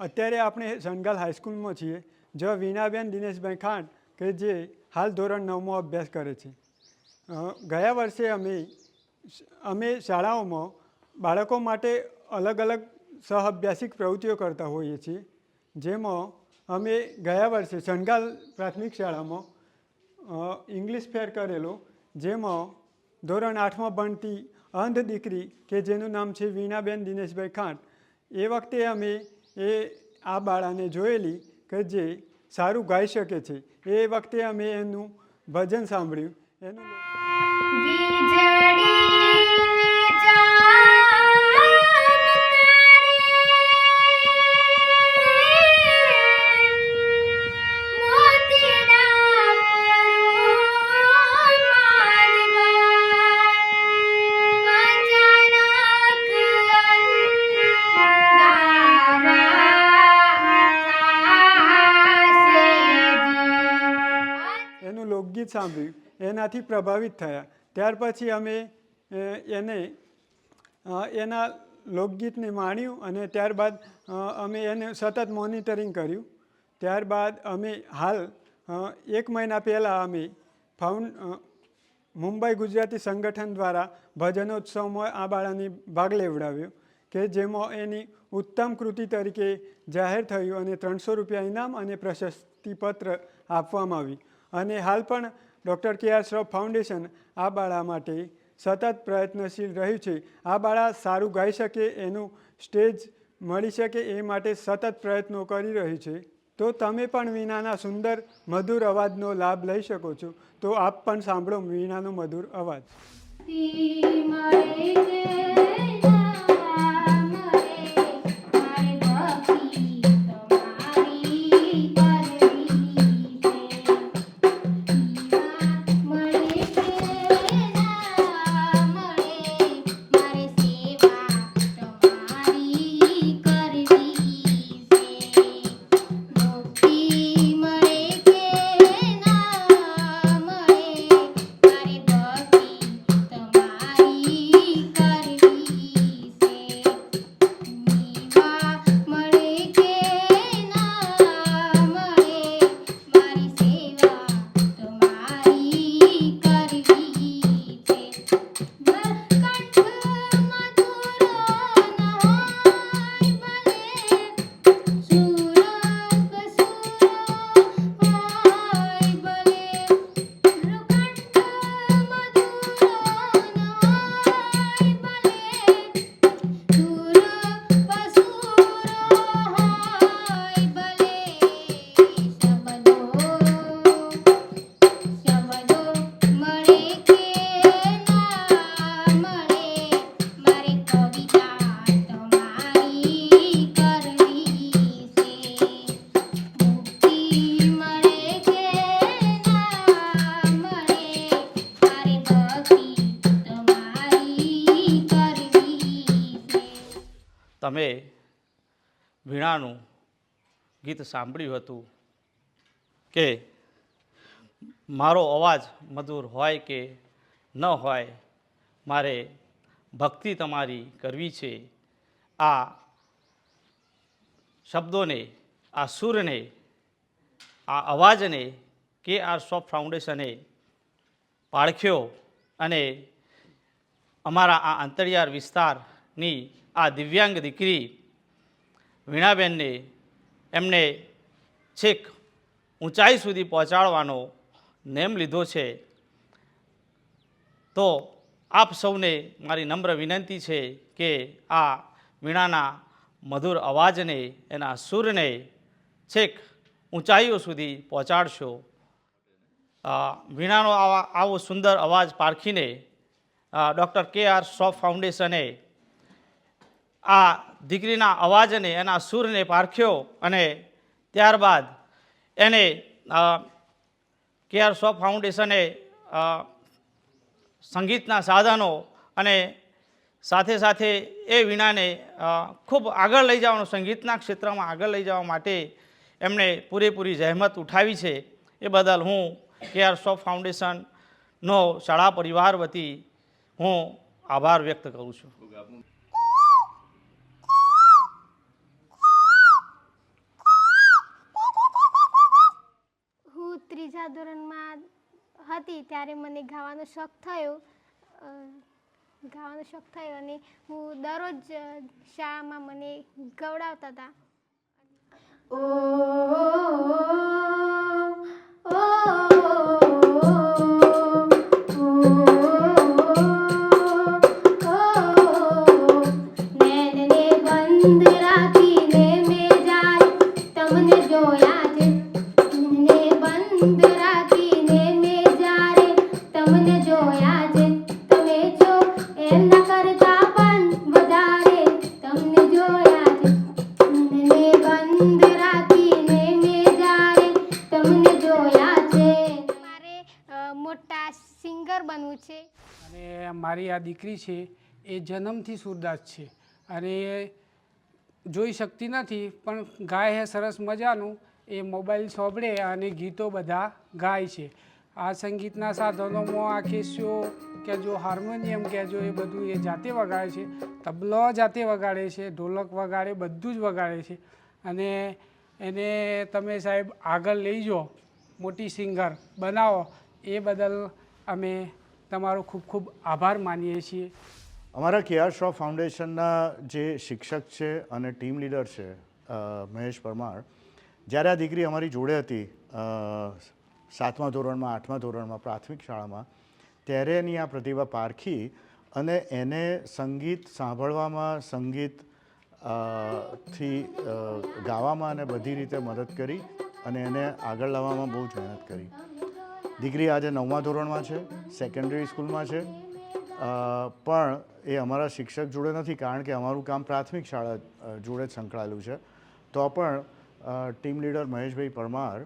અત્યારે આપણે શણગાલ હાઈસ્કૂલમાં છીએ, જો વીણાબેન દિનેશભાઈ ખાંડ કે જે હાલ ધોરણ 9માં અભ્યાસ કરે છે. ગયા વર્ષે અમે શાળાઓમાં બાળકો માટે અલગ અલગ સહઅભ્યાસિક પ્રવૃત્તિઓ કરતા હોઈએ છીએ. જેમાં અમે ગયા વર્ષે શણગાલ પ્રાથમિક શાળામાં ઇંગ્લિશ ફેર કરેલો, જેમાં ધોરણ 8માં ભણતી અંધ દીકરી કે જેનું નામ છે વીણાબેન દિનેશભાઈ ખાંડ. એ વખતે અમે આ બાળાને જોયેલી કે જે સારું ગાઈ શકે છે. એ વખતે અમે એનું ભજન સાંભળ્યું. એનું લોકગીત સાંભળ્યું, એનાથી પ્રભાવિત થયા. ત્યાર પછી અમે એના લોકગીતને માણ્યું અને ત્યારબાદ અમે એને સતત મોનિટરિંગ કર્યું. ત્યારબાદ અમે હાલ 1 મહિના પહેલાં અમે મુંબઈ ગુજરાતી સંગઠન દ્વારા ભજનોત્સવમાં આ બાળાને ભાગ લેવડાવ્યો કે જેમાં એની ઉત્તમ કૃતિ તરીકે જાહેર થયું અને 300 રૂપિયા ઇનામ અને પ્રશસ્તિપત્ર આપવામાં આવી. અને હાલ પણ ડૉક્ટર કે.આર. શ્રોફ ફાઉન્ડેશન આ બાળા માટે સતત પ્રયત્નશીલ રહ્યું છે. આ બાળા સારું ગાઈ શકે, એનું સ્ટેજ મળી શકે એ માટે સતત પ્રયત્નો કરી રહ્યું છે. તો તમે પણ વીણાના સુંદર મધુર અવાજનો લાભ લઈ શકો છો. તો આપ પણ સાંભળો વીણાનો મધુર અવાજ. તમે વીણાનું ગીત સાંભળ્યું હતું કે મારો અવાજ મધુર હોય કે ન હોય, મારે ભક્તિ તમારી કરવી છે. આ શબ્દોને, આ સૂરને, આ અવાજને કે.આર. શ્રોફ ફાઉન્ડેશને પાળખ્યો અને અમારા આ અંતરિયાળ વિસ્તારની આ દિવ્યાંગ દીકરી વીણાબેનને એમને છેક ઊંચાઈ સુધી પહોંચાડવાનો નેમ લીધો છે. તો આપ સૌને મારી નમ્ર વિનંતી છે કે આ વીણાના મધુર અવાજને, એના સૂરને છેક ઊંચાઈઓ સુધી પહોંચાડશો. વીણાનો આવો સુંદર અવાજ પારખીને ડૉક્ટર કે.આર. શ્રોફ ફાઉન્ડેશને આ દીકરીના અવાજને, એના સૂરને પારખ્યો અને ત્યારબાદ એને કે.આર. શ્રોફ ફાઉન્ડેશને સંગીતના સાધનો અને સાથે સાથે એ વીણાને ખૂબ આગળ લઈ જવાનું, સંગીતના ક્ષેત્રમાં આગળ લઈ જવા માટે એમણે પૂરેપૂરી જહેમત ઉઠાવી છે. એ બદલ હું કે.આર. શ્રોફ ફાઉન્ડેશનનો શાળા પરિવાર વતી હું આભાર વ્યક્ત કરું છું. ત્રીજા ધોરણમાં હતી ત્યારે મને ગાવાનો શોખ થયો અને હું દરરોજ શાળામાં મને ગવડાવતા હતા. નૈનને બંધ રાખીને મેં જાય તમને જોયા છે. નૈનને બંધ રાખીને મેં જ્યારે તમને જોયા છે. તમે જો એમના કરતા પણ વધારે તમને જોયા છે. નૈનને બંધ રાખીને મેં જ્યારે તમને જોયા છે. મારે મોટા સિંગર બનવું છે. અને મારી આ દીકરી છે એ જન્મથી સુરદાસ છે અને એ જોઈ શકતી નથી પણ ગાય છે સરસ મજાનું. એ મોબાઈલ સાંભળે અને ગીતો બધા ગાય છે. આ સંગીતના સાધનોમાં આ કેસ્યો કહેજો, હાર્મોનિયમ કહેજો, એ બધું એ જાતે વગાડે છે. તબલો જાતે વગાડે છે, ઢોલક વગાડે, બધું જ વગાડે છે. અને એને તમે સાહેબ આગળ લઈ જાઓ, મોટી સિંગર બનાવો, એ બદલ અમે તમારો ખૂબ ખૂબ આભાર માનીએ છીએ. અમારા KR શ્રોફ ફાઉન્ડેશનના જે શિક્ષક છે અને ટીમ લીડર છે મહેશ પરમાર, જ્યારે આ દીકરી અમારી જોડે હતી 7મા ધોરણમાં 8મા ધોરણમાં પ્રાથમિક શાળામાં, ત્યારે એની આ પ્રતિભા પારખી અને એને સંગીત સાંભળવામાં, સંગીત થી ગાવામાં અને બધી રીતે મદદ કરી અને એને આગળ લાવવામાં બહુ જ મહેનત કરી. દીકરી આજે 9મા ધોરણમાં છે, સેકન્ડરી સ્કૂલમાં છે, પણ એ અમારા શિક્ષક જોડે નથી કારણ કે અમારું કામ પ્રાથમિક શાળા જોડે જ સંકળાયેલું છે. તો પણ ટીમ લીડર મહેશભાઈ પરમાર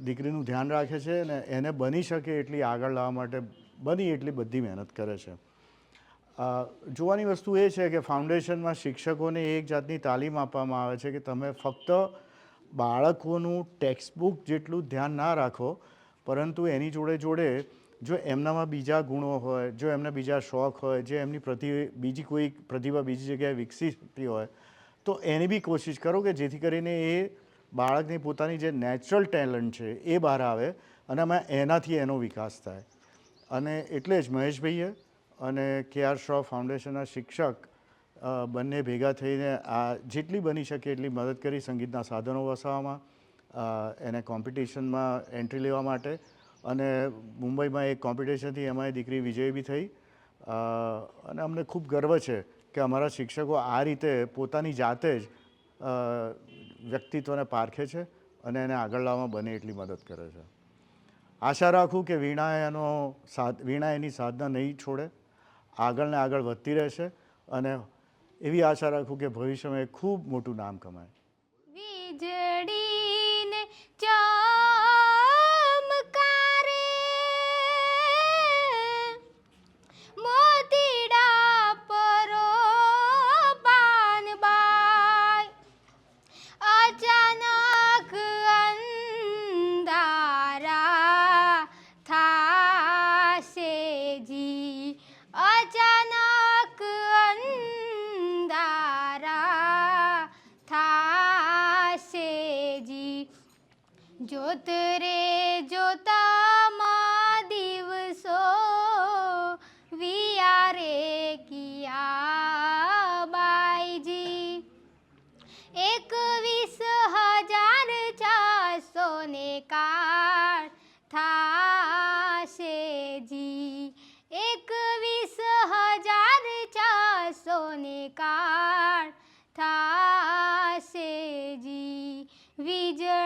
દીકરીનું ધ્યાન રાખે છે અને એને બની શકે એટલી આગળ લાવવા માટે બની એટલી બધી મહેનત કરે છે. જોવાની વસ્તુ એ છે કે ફાઉન્ડેશનમાં શિક્ષકોને એક જાતની તાલીમ આપવામાં આવે છે કે તમે ફક્ત બાળકોનું ટેક્સ્ટબુક જેટલું ધ્યાન ના રાખો, પરંતુ એની જોડે જોડે જો એમનામાં બીજા ગુણો હોય, જો એમને બીજા શોખ હોય, જે એમની બીજી કોઈ પ્રતિભા બીજી જગ્યાએ વિકસી શકતી હોય, તો એની બી કોશિશ કરો કે જેથી કરીને એ બાળકની પોતાની જે નેચરલ ટેલેન્ટ છે એ બહાર આવે અને એનાથી એનો વિકાસ થાય. અને એટલે જ મહેશભાઈએ અને KR શ્રોફ ફાઉન્ડેશનના શિક્ષક બંને ભેગા થઈને આ જેટલી બની શકે એટલી મદદ કરી સંગીતના સાધનો વસાવવામાં, એને કોમ્પિટિશનમાં એન્ટ્રી લેવા માટે. અને મુંબઈમાં એક કોમ્પિટિશનથી એમાં દીકરી વિજય બી થઈ. અને અમને ખૂબ ગર્વ છે કે અમારા શિક્ષકો આ રીતે પોતાની જાતે જ વ્યક્તિત્વને પારખે છે અને એને આગળ લાવવામાં બને એટલી મદદ કરે છે. આશા રાખું કે વીણા એની સાધના નહીં છોડે, આગળ ને આગળ વધતી રહેશે અને એવી આશા રાખું કે ભવિષ્યમાં ખૂબ મોટું નામ કમાય. વીજળીને મોતીડા પરો પાનબાઈ અચાનક અંધારા થાશે જી. અચાનક અંધારા થાશે જી. જોત રે જોતામાં દિવસો વિયારે કિયા બાઈજી. 21,400 કાળ થાશે જી. 21,400 કાળ થાશે જી. વીજળી